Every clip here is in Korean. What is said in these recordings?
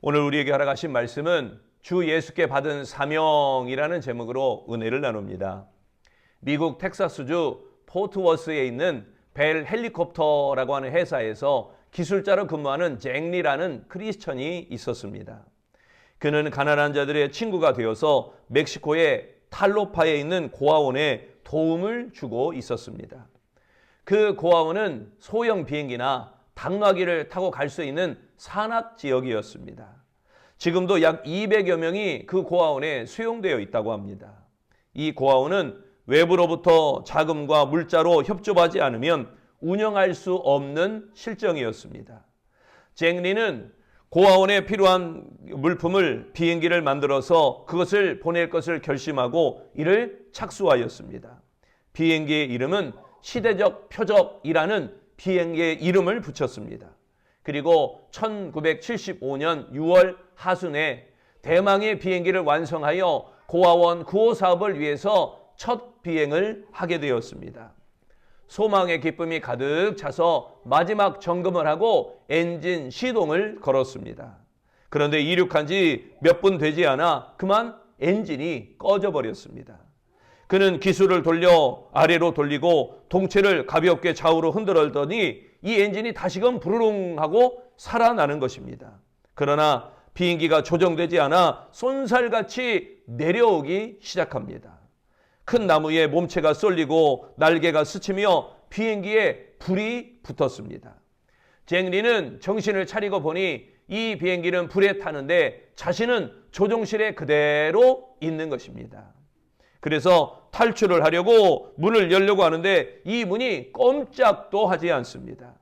오늘 우리에게 허락하신 말씀은 주 예수께 받은 사명이라는 제목으로 은혜를 나눕니다. 미국 텍사스주 포트워스에 있는 벨 헬리콥터라고 하는 회사에서 기술자로 근무하는 잭리라는 크리스천이 있었습니다. 그는 가난한 자들의 친구가 되어서 멕시코의 탈로파에 있는 고아원에 도움을 주고 있었습니다. 그 고아원은 소형 비행기나 당나귀를 타고 갈 수 있는 산악 지역이었습니다. 지금도 약 200여 명이 그 고아원에 수용되어 있다고 합니다. 이 고아원은 외부로부터 자금과 물자로 협조하지 않으면 운영할 수 없는 실정이었습니다. 잭리는 고아원에 필요한 물품을 비행기를 만들어서 그것을 보낼 것을 결심하고 이를 착수하였습니다. 비행기의 이름은 시대적 표적이라는 비행기의 이름을 붙였습니다. 그리고 1975년 6월 하순에 대망의 비행기를 완성하여 고아원 구호 사업을 위해서 첫 비행을 하게 되었습니다. 소망의 기쁨이 가득 차서 마지막 점검을 하고 엔진 시동을 걸었습니다. 그런데 이륙한 지 몇 분 되지 않아 그만 엔진이 꺼져 버렸습니다. 그는 기술을 돌려 아래로 돌리고 동체를 가볍게 좌우로 흔들었더니 이 엔진이 다시금 부르릉 하고 살아나는 것입니다. 그러나 비행기가 조정되지 않아 쏜살같이 내려오기 시작합니다. 큰 나무에 몸체가 쏠리고 날개가 스치며 비행기에 불이 붙었습니다. 잭리는 정신을 차리고 보니 이 비행기는 불에 타는데 자신은 조종실에 그대로 있는 것입니다. 그래서 탈출을 하려고 문을 열려고 하는데 이 문이 꼼짝도 하지 않습니다.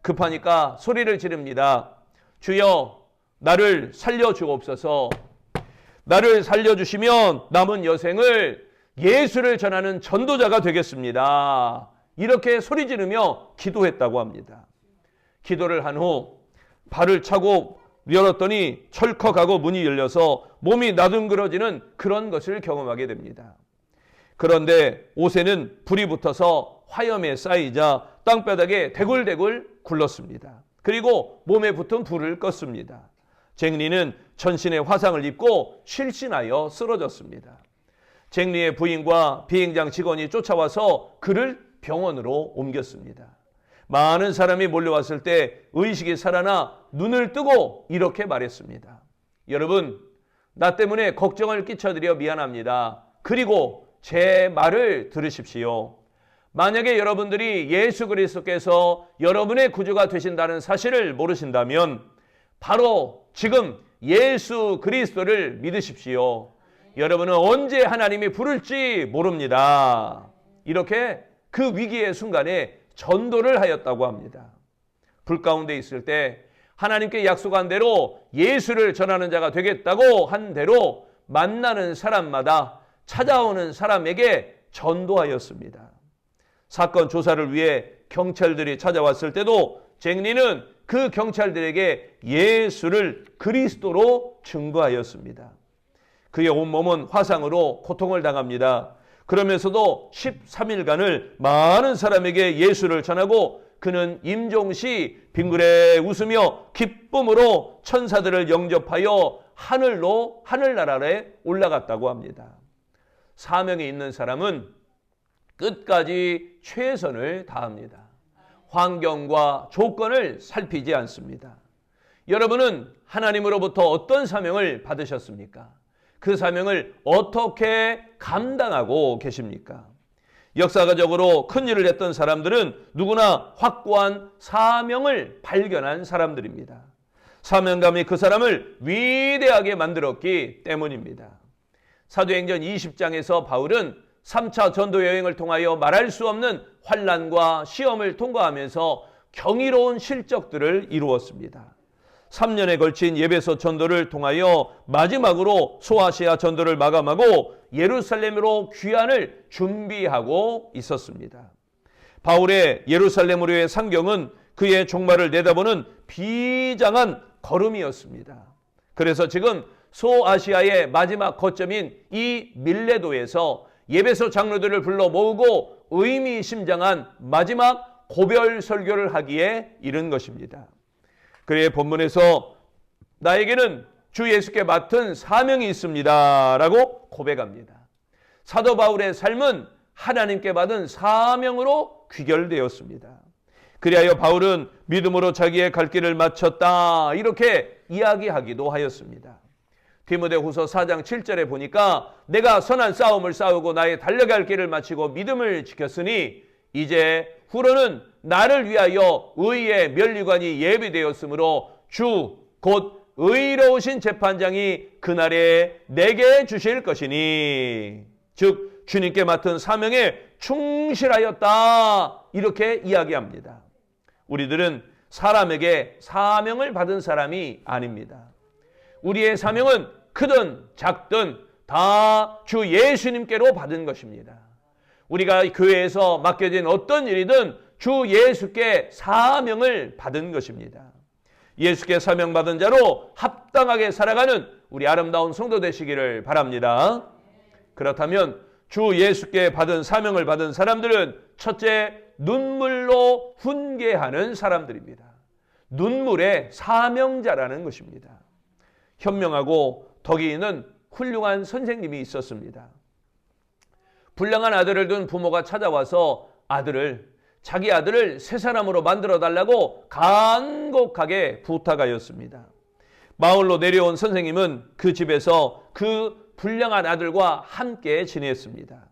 급하니까 소리를 지릅니다. 주여, 나를 살려주옵소서. 나를 살려주시면 남은 여생을 예수를 전하는 전도자가 되겠습니다. 이렇게 소리 지르며 기도했다고 합니다. 기도를 한 후 발을 차고 열었더니 철컥하고 문이 열려서 몸이 나둥그러지는 그런 것을 경험하게 됩니다. 그런데 옷에는 불이 붙어서 화염에 쌓이자 땅바닥에 대굴대굴 굴렀습니다. 그리고 몸에 붙은 불을 껐습니다. 잭리는 전신에 화상을 입고 실신하여 쓰러졌습니다. 잭리의 부인과 비행장 직원이 쫓아와서 그를 병원으로 옮겼습니다. 많은 사람이 몰려왔을 때 의식이 살아나 눈을 뜨고 이렇게 말했습니다. 여러분, 나 때문에 걱정을 끼쳐드려 미안합니다. 그리고 제 말을 들으십시오. 만약에 여러분들이 예수 그리스도께서 여러분의 구주가 되신다는 사실을 모르신다면 바로 지금 예수 그리스도를 믿으십시오. 여러분은 언제 하나님이 부를지 모릅니다. 이렇게 그 위기의 순간에 전도를 하였다고 합니다. 불 가운데 있을 때 하나님께 약속한 대로 예수를 전하는 자가 되겠다고 한 대로 만나는 사람마다 찾아오는 사람에게 전도하였습니다. 사건 조사를 위해 경찰들이 찾아왔을 때도 잭리는 그 경찰들에게 예수를 그리스도로 증거하였습니다. 그의 온몸은 화상으로 고통을 당합니다. 그러면서도 13일간을 많은 사람에게 예수를 전하고 그는 임종시 빙그레 웃으며 기쁨으로 천사들을 영접하여 하늘나라에 올라갔다고 합니다. 사명이 있는 사람은 끝까지 최선을 다합니다. 환경과 조건을 살피지 않습니다. 여러분은 하나님으로부터 어떤 사명을 받으셨습니까? 그 사명을 어떻게 감당하고 계십니까? 역사적으로 큰 일을 했던 사람들은 누구나 확고한 사명을 발견한 사람들입니다. 사명감이 그 사람을 위대하게 만들었기 때문입니다. 사도행전 20장에서 바울은 3차 전도 여행을 통하여 말할 수 없는 환난과 시험을 통과하면서 경이로운 실적들을 이루었습니다. 3년에 걸친 예배소 전도를 통하여 마지막으로 소아시아 전도를 마감하고 예루살렘으로 귀환을 준비하고 있었습니다. 바울의 예루살렘으로의 상경은 그의 종말을 내다보는 비장한 걸음이었습니다. 그래서 지금 소아시아의 마지막 거점인 이 밀레도에서 예배소 장로들을 불러 모으고 의미심장한 마지막 고별 설교를 하기에 이른 것입니다. 그의 본문에서 나에게는 주 예수께 맡은 사명이 있습니다. 라고 고백합니다. 사도 바울의 삶은 하나님께 받은 사명으로 귀결되었습니다. 그리하여 바울은 믿음으로 자기의 갈 길을 마쳤다. 이렇게 이야기하기도 하였습니다. 디모데후서 4장 7절에 보니까 내가 선한 싸움을 싸우고 나의 달려갈 길을 마치고 믿음을 지켰으니 이제 후로는 나를 위하여 의의 면류관이 예비되었으므로 주 곧 의로우신 재판장이 그날에 내게 주실 것이니 즉 주님께 맡은 사명에 충실하였다. 이렇게 이야기합니다. 우리들은 사람에게 사명을 받은 사람이 아닙니다. 우리의 사명은 크든 작든 다 주 예수님께로 받은 것입니다. 우리가 교회에서 맡겨진 어떤 일이든 주 예수께 사명을 받은 것입니다. 예수께 사명받은 자로 합당하게 살아가는 우리 아름다운 성도 되시기를 바랍니다. 그렇다면 주 예수께 받은 사명을 받은 사람들은 첫째, 눈물로 훈계하는 사람들입니다. 눈물의 사명자라는 것입니다. 현명하고 덕이 있는 훌륭한 선생님이 있었습니다. 불량한 아들을 둔 부모가 찾아와서 자기 아들을 새 사람으로 만들어 달라고 간곡하게 부탁하였습니다. 마을로 내려온 선생님은 그 집에서 그 불량한 아들과 함께 지냈습니다.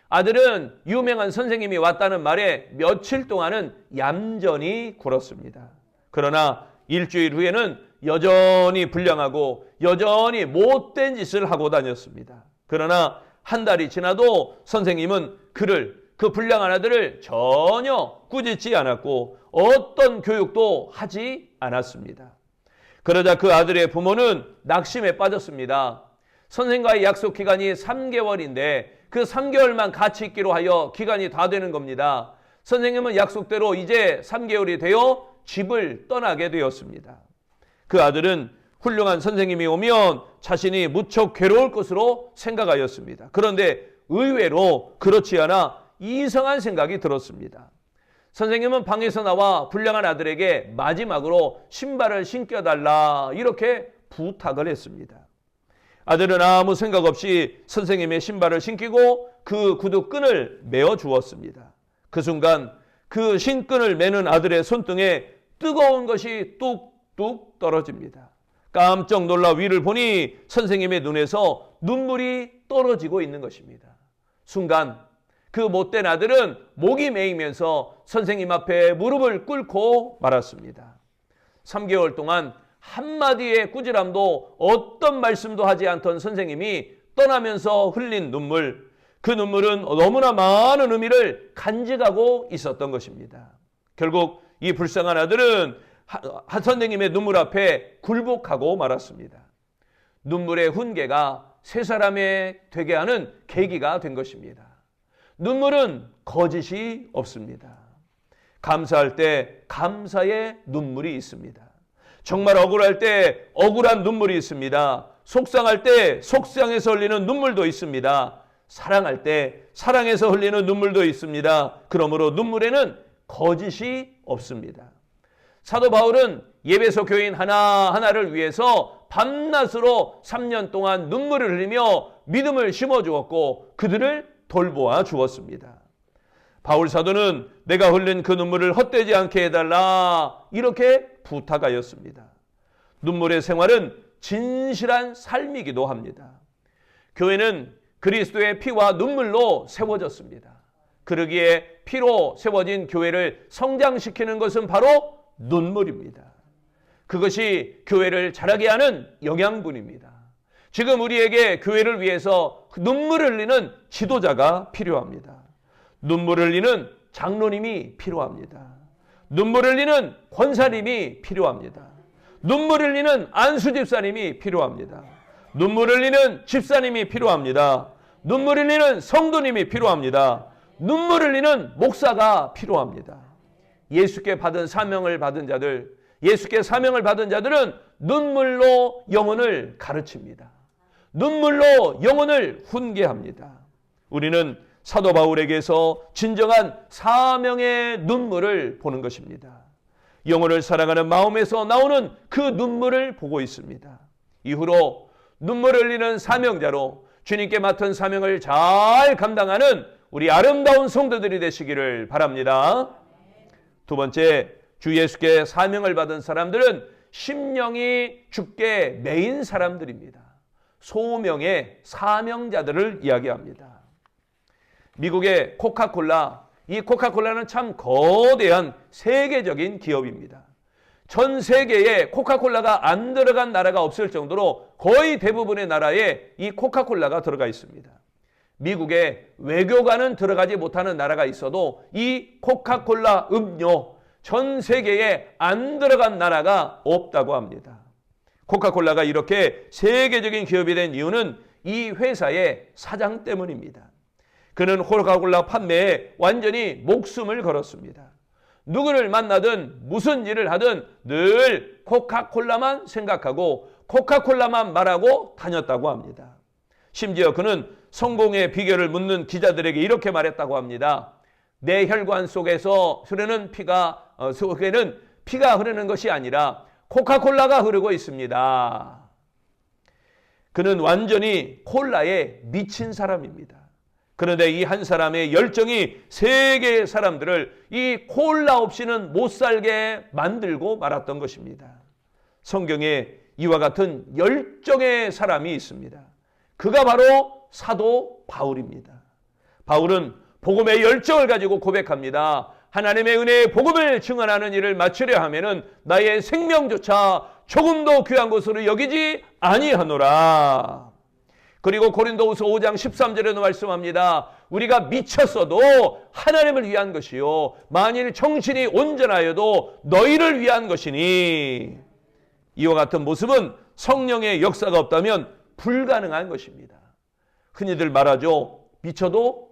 아들은 유명한 선생님이 왔다는 말에 며칠 동안은 얌전히 굴었습니다. 그러나 일주일 후에는 여전히 불량하고 여전히 못된 짓을 하고 다녔습니다. 그러나 한 달이 지나도 선생님은 그 불량한 아들을 전혀 꾸짖지 않았고 어떤 교육도 하지 않았습니다. 그러자 그 아들의 부모는 낙심에 빠졌습니다. 선생과의 약속 기간이 3개월인데 그 3개월만 같이 있기로 하여 기간이 다 되는 겁니다. 선생님은 약속대로 이제 3개월이 되어 집을 떠나게 되었습니다. 그 아들은 훌륭한 선생님이 오면 자신이 무척 괴로울 것으로 생각하였습니다. 그런데 의외로 그렇지 않아 이상한 생각이 들었습니다. 선생님은 방에서 나와 불량한 아들에게 마지막으로 신발을 신겨달라 이렇게 부탁을 했습니다. 아들은 아무 생각 없이 선생님의 신발을 신기고 그 구두끈을 메어 주었습니다. 그 순간 그 신끈을 매는 아들의 손등에 뜨거운 것이 뚝뚝 떨어집니다. 깜짝 놀라 위를 보니 선생님의 눈에서 눈물이 떨어지고 있는 것입니다. 순간 그 못된 아들은 목이 메이면서 선생님 앞에 무릎을 꿇고 말았습니다. 3개월 동안 한마디의 꾸지람도 어떤 말씀도 하지 않던 선생님이 떠나면서 흘린 눈물, 그 눈물은 너무나 많은 의미를 간직하고 있었던 것입니다. 결국 이 불쌍한 아들은 선생님의 눈물 앞에 굴복하고 말았습니다. 눈물의 훈계가 세 사람이 되게 하는 계기가 된 것입니다. 눈물은 거짓이 없습니다. 감사할 때 감사의 눈물이 있습니다. 정말 억울할 때 억울한 눈물이 있습니다. 속상할 때 속상해서 흘리는 눈물도 있습니다. 사랑할 때 사랑해서 흘리는 눈물도 있습니다. 그러므로 눈물에는 거짓이 없습니다. 사도 바울은 예배소 교인 하나하나를 위해서 밤낮으로 3년 동안 눈물을 흘리며 믿음을 심어주었고 그들을 돌보아 주었습니다. 바울 사도는 내가 흘린 그 눈물을 헛되지 않게 해달라 이렇게 부탁하였습니다. 눈물의 생활은 진실한 삶이기도 합니다. 교회는 그리스도의 피와 눈물로 세워졌습니다. 그러기에 피로 세워진 교회를 성장시키는 것은 바로 눈물입니다. 그것이 교회를 자라게 하는 영양분입니다. 지금 우리에게 교회를 위해서 눈물을 흘리는 지도자가 필요합니다. 눈물을 흘리는 장로님이 필요합니다. 눈물을 흘리는 권사님이 필요합니다. 눈물을 흘리는 안수 집사님이 필요합니다. 눈물을 흘리는 집사님이 필요합니다. 눈물을 흘리는 성도님이 필요합니다. 눈물을 흘리는 목사가 필요합니다. 예수께 받은 사명을 받은 자들, 예수께 사명을 받은 자들은 눈물로 영혼을 가르칩니다. 눈물로 영혼을 훈계합니다. 우리는 사도 바울에게서 진정한 사명의 눈물을 보는 것입니다. 영혼을 사랑하는 마음에서 나오는 그 눈물을 보고 있습니다. 이후로 눈물을 흘리는 사명자로 주님께 맡은 사명을 잘 감당하는 우리 아름다운 성도들이 되시기를 바랍니다. 두 번째, 주 예수께 사명을 받은 사람들은 심령이 주께 매인 사람들입니다. 소명의 사명자들을 이야기합니다. 미국의 코카콜라, 이 코카콜라는 참 거대한 세계적인 기업입니다. 전 세계에 코카콜라가 안 들어간 나라가 없을 정도로 거의 대부분의 나라에 이 코카콜라가 들어가 있습니다. 미국에 외교관은 들어가지 못하는 나라가 있어도 이 코카콜라 음료 전 세계에 안 들어간 나라가 없다고 합니다. 코카콜라가 이렇게 세계적인 기업이 된 이유는 이 회사의 사장 때문입니다. 그는 코카콜라 판매에 완전히 목숨을 걸었습니다. 누구를 만나든 무슨 일을 하든 늘 코카콜라만 생각하고 코카콜라만 말하고 다녔다고 합니다. 심지어 그는 성공의 비결을 묻는 기자들에게 이렇게 말했다고 합니다. 내 혈관 속에서 흐르는 속에는 피가 흐르는 것이 아니라 코카콜라가 흐르고 있습니다. 그는 완전히 콜라에 미친 사람입니다. 그런데 이 한 사람의 열정이 세계의 사람들을 이 콜라 없이는 못 살게 만들고 말았던 것입니다. 성경에 이와 같은 열정의 사람이 있습니다. 그가 바로 사도 바울입니다. 바울은 복음의 열정을 가지고 고백합니다. 하나님의 은혜의 복음을 증언하는 일을 마치려 하면은 나의 생명조차 조금도 귀한 것으로 여기지 아니하노라. 그리고 고린도후서 5장 13절에도 말씀합니다. 우리가 미쳤어도 하나님을 위한 것이요 만일 정신이 온전하여도 너희를 위한 것이니. 이와 같은 모습은 성령의 역사가 없다면 불가능한 것입니다. 흔히들 말하죠. 미쳐도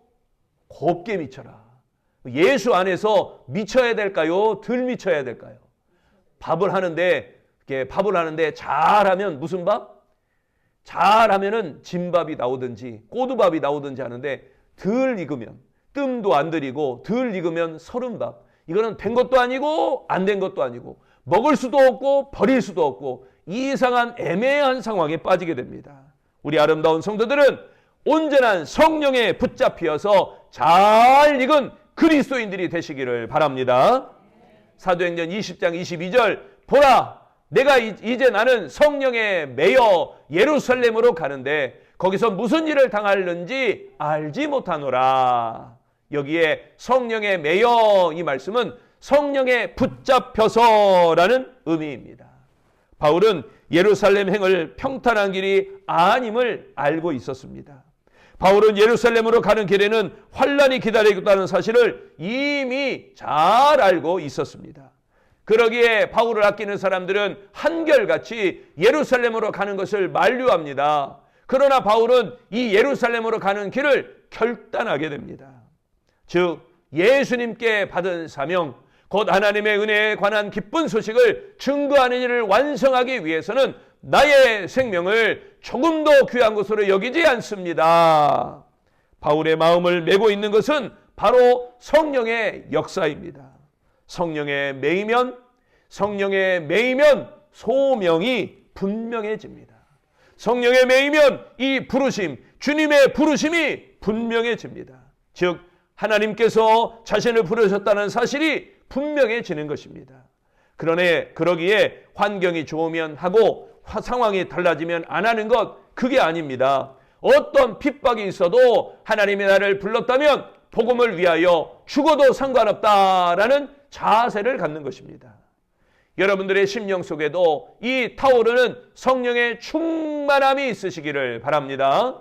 곱게 미쳐라. 예수 안에서 미쳐야 될까요? 덜 미쳐야 될까요? 밥을 하는데 잘하면 무슨 밥? 잘하면은 진밥이 나오든지 꼬두밥이 나오든지 하는데 덜 익으면 뜸도 안 들이고 덜 익으면 서른밥. 이거는 된 것도 아니고 안 된 것도 아니고 먹을 수도 없고 버릴 수도 없고 이상한 애매한 상황에 빠지게 됩니다. 우리 아름다운 성도들은 온전한 성령에 붙잡혀서 잘 익은 그리스도인들이 되시기를 바랍니다. 사도행전 20장 22절 보라 내가 이제 나는 성령에 매여 예루살렘으로 가는데 거기서 무슨 일을 당하는지 알지 못하노라. 여기에 성령에 매여 이 말씀은 성령에 붙잡혀서라는 의미입니다. 바울은 예루살렘 행을 평탄한 길이 아님을 알고 있었습니다. 바울은 예루살렘으로 가는 길에는 환란이 기다리고 있다는 사실을 이미 잘 알고 있었습니다. 그러기에 바울을 아끼는 사람들은 한결같이 예루살렘으로 가는 것을 만류합니다. 그러나 바울은 이 예루살렘으로 가는 길을 결단하게 됩니다. 즉 예수님께 받은 사명, 곧 하나님의 은혜에 관한 기쁜 소식을 증거하는 일을 완성하기 위해서는 나의 생명을 조금도 귀한 것으로 여기지 않습니다. 바울의 마음을 메고 있는 것은 바로 성령의 역사입니다. 성령에 매이면 소명이 분명해집니다. 성령에 매이면 이 부르심, 주님의 부르심이 분명해집니다. 즉 하나님께서 자신을 부르셨다는 사실이 분명해지는 것입니다. 그러기에 환경이 좋으면 하고 상황이 달라지면 안 하는 것, 그게 아닙니다. 어떤 핍박이 있어도 하나님이 나를 불렀다면 복음을 위하여 죽어도 상관없다라는 자세를 갖는 것입니다. 여러분들의 심령 속에도 이 타오르는 성령의 충만함이 있으시기를 바랍니다.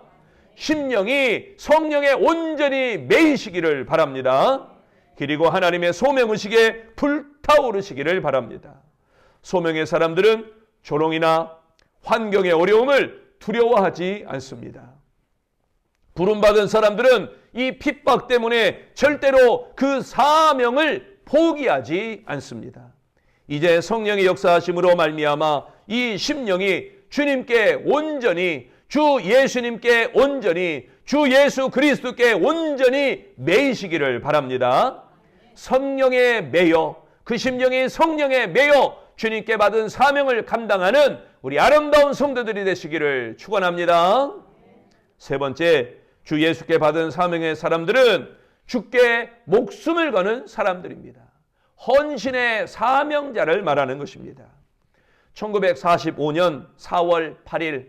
심령이 성령에 온전히 매이시기를 바랍니다. 그리고 하나님의 소명의식에 불타오르시기를 바랍니다. 소명의 사람들은 조롱이나 환경의 어려움을 두려워하지 않습니다. 부름받은 사람들은 이 핍박 때문에 절대로 그 사명을 포기하지 않습니다. 이제 성령의 역사하심으로 말미암아 이 심령이 주님께 온전히, 주 예수님께 온전히, 주 예수 그리스도께 온전히 매이시기를 바랍니다. 성령에 매여 그 심령이 성령에 매여 주님께 받은 사명을 감당하는 우리 아름다운 성도들이 되시기를 축원합니다. 세 번째, 주 예수께 받은 사명의 사람들은 주께 목숨을 거는 사람들입니다. 헌신의 사명자를 말하는 것입니다. 1945년 4월 8일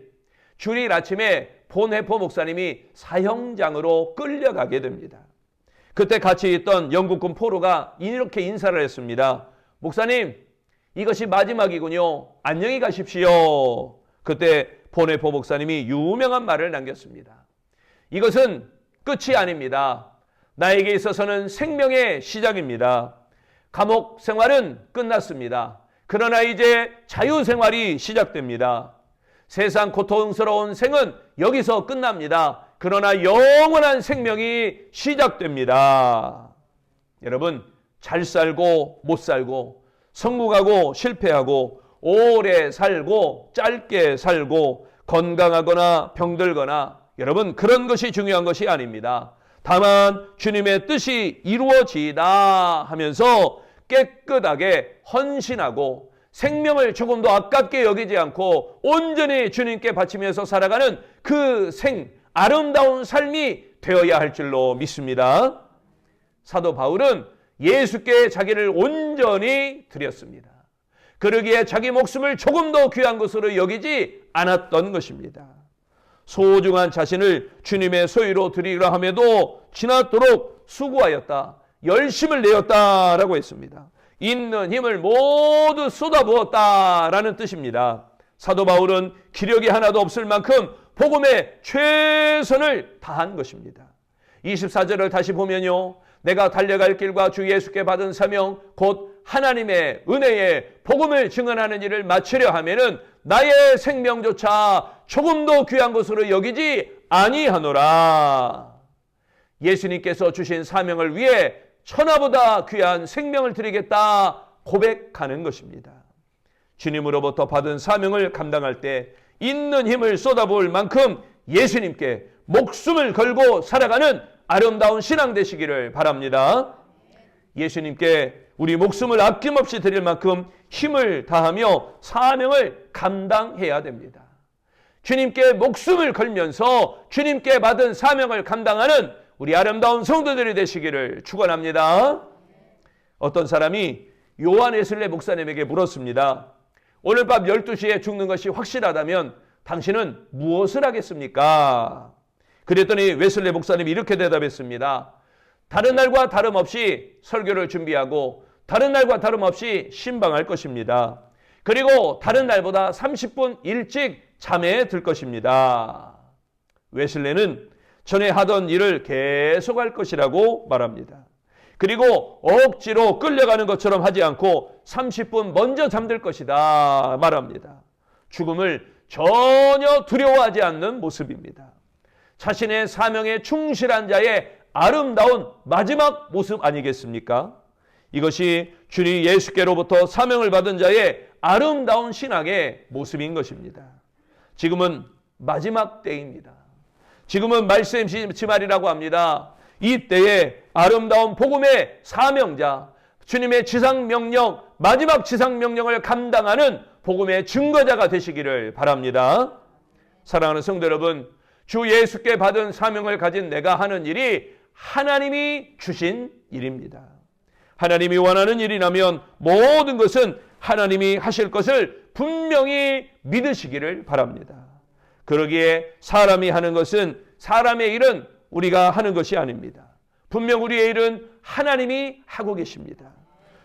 주일 아침에 본해포 목사님이 사형장으로 끌려가게 됩니다. 그때 같이 있던 영국군 포로가 이렇게 인사를 했습니다. 목사님, 이것이 마지막이군요. 안녕히 가십시오. 그때 본해포 목사님이 유명한 말을 남겼습니다. 이것은 끝이 아닙니다. 나에게 있어서는 생명의 시작입니다. 감옥 생활은 끝났습니다. 그러나 이제 자유생활이 시작됩니다. 세상 고통스러운 생은 여기서 끝납니다. 그러나 영원한 생명이 시작됩니다. 여러분, 잘 살고 못 살고, 성공하고 실패하고, 오래 살고 짧게 살고, 건강하거나 병들거나, 여러분, 그런 것이 중요한 것이 아닙니다. 다만 주님의 뜻이 이루어지다 하면서 깨끗하게 헌신하고 생명을 조금도 아깝게 여기지 않고 온전히 주님께 바치면서 살아가는 그 아름다운 삶이 되어야 할 줄로 믿습니다. 사도 바울은 예수께 자기를 온전히 드렸습니다. 그러기에 자기 목숨을 조금도 귀한 것으로 여기지 않았던 것입니다. 소중한 자신을 주님의 소유로 드리려 함에도 지나도록 수고하였다. 열심을 내었다라고 했습니다. 있는 힘을 모두 쏟아부었다라는 뜻입니다. 사도 바울은 기력이 하나도 없을 만큼 복음에 최선을 다한 것입니다. 24절을 다시 보면요. 내가 달려갈 길과 주 예수께 받은 사명 곧 하나님의 은혜의 복음을 증언하는 일을 마치려 하면은 나의 생명조차 조금도 귀한 것으로 여기지 아니하노라. 예수님께서 주신 사명을 위해 천하보다 귀한 생명을 드리겠다 고백하는 것입니다. 주님으로부터 받은 사명을 감당할 때 있는 힘을 쏟아부을 만큼 예수님께 목숨을 걸고 살아가는 아름다운 신앙 되시기를 바랍니다. 예수님께 우리 목숨을 아낌없이 드릴 만큼 힘을 다하며 사명을 감당해야 됩니다. 주님께 목숨을 걸면서 주님께 받은 사명을 감당하는 우리 아름다운 성도들이 되시기를 축원합니다. 어떤 사람이 요한 웨슬레 목사님에게 물었습니다. 오늘 밤 12시에 죽는 것이 확실하다면 당신은 무엇을 하겠습니까? 그랬더니 웨슬레 목사님이 이렇게 대답했습니다. 다른 날과 다름없이 설교를 준비하고 다른 날과 다름없이 신방할 것입니다. 그리고 다른 날보다 30분 일찍 잠에 들 것입니다. 웨슬레는 전에 하던 일을 계속할 것이라고 말합니다. 그리고 억지로 끌려가는 것처럼 하지 않고 30분 먼저 잠들 것이다 말합니다. 죽음을 전혀 두려워하지 않는 모습입니다. 자신의 사명에 충실한 자의 아름다운 마지막 모습 아니겠습니까? 이것이 주님 예수께로부터 사명을 받은 자의 아름다운 신앙의 모습인 것입니다. 지금은 마지막 때입니다. 지금은 말씀 지말이라고 합니다. 이 때에 아름다운 복음의 사명자, 주님의 지상명령, 마지막 지상명령을 감당하는 복음의 증거자가 되시기를 바랍니다. 사랑하는 성도 여러분, 주 예수께 받은 사명을 가진 내가 하는 일이 하나님이 주신 일입니다. 하나님이 원하는 일이라면 모든 것은 하나님이 하실 것을 분명히 믿으시기를 바랍니다. 그러기에 사람이 하는 것은, 사람의 일은 우리가 하는 것이 아닙니다. 분명 우리의 일은 하나님이 하고 계십니다.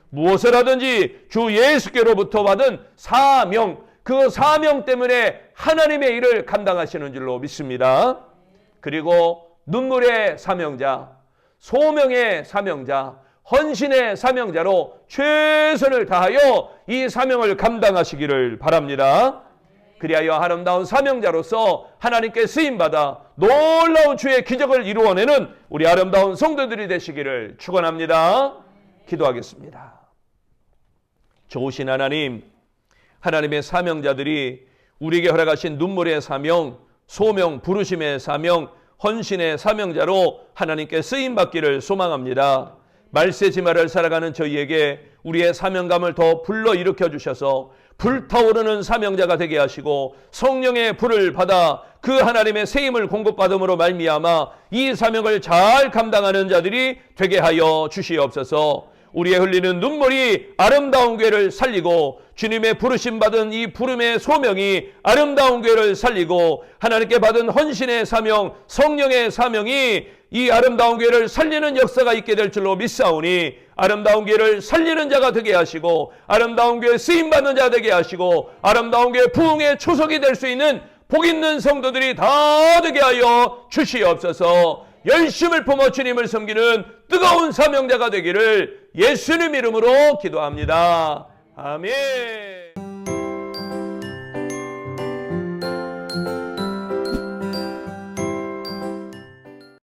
무엇을 하든지 주 예수께로부터 받은 사명, 그 사명 때문에 하나님의 일을 감당하시는 줄로 믿습니다. 그리고 눈물의 사명자, 소명의 사명자, 헌신의 사명자로 최선을 다하여 이 사명을 감당하시기를 바랍니다. 그리하여 아름다운 사명자로서 하나님께 쓰임받아 놀라운 주의 기적을 이루어내는 우리 아름다운 성도들이 되시기를 축원합니다. 기도하겠습니다. 좋으신 하나님, 하나님의 사명자들이 우리에게 허락하신 눈물의 사명, 소명, 부르심의 사명, 헌신의 사명자로 하나님께 쓰임받기를 소망합니다. 말세지마를 살아가는 저희에게 우리의 사명감을 더 불러일으켜 주셔서 불타오르는 사명자가 되게 하시고 성령의 불을 받아 그 하나님의 세임을 공급받음으로 말미암아 이 사명을 잘 감당하는 자들이 되게 하여 주시옵소서. 우리의 흘리는 눈물이 아름다운 교회를 살리고 주님의 부르심 받은 이 부름의 소명이 아름다운 교회를 살리고 하나님께 받은 헌신의 사명, 성령의 사명이 이 아름다운 교회를 살리는 역사가 있게 될 줄로 믿사오니 아름다운 교회를 살리는 자가 되게 하시고 아름다운 교회 쓰임받는 자 되게 하시고 아름다운 교회 부흥의 초석이 될 수 있는 복 있는 성도들이 다 되게 하여 주시옵소서. 열심을 품어 주님을 섬기는 뜨거운 사명자가 되기를 예수님 이름으로 기도합니다. 아멘.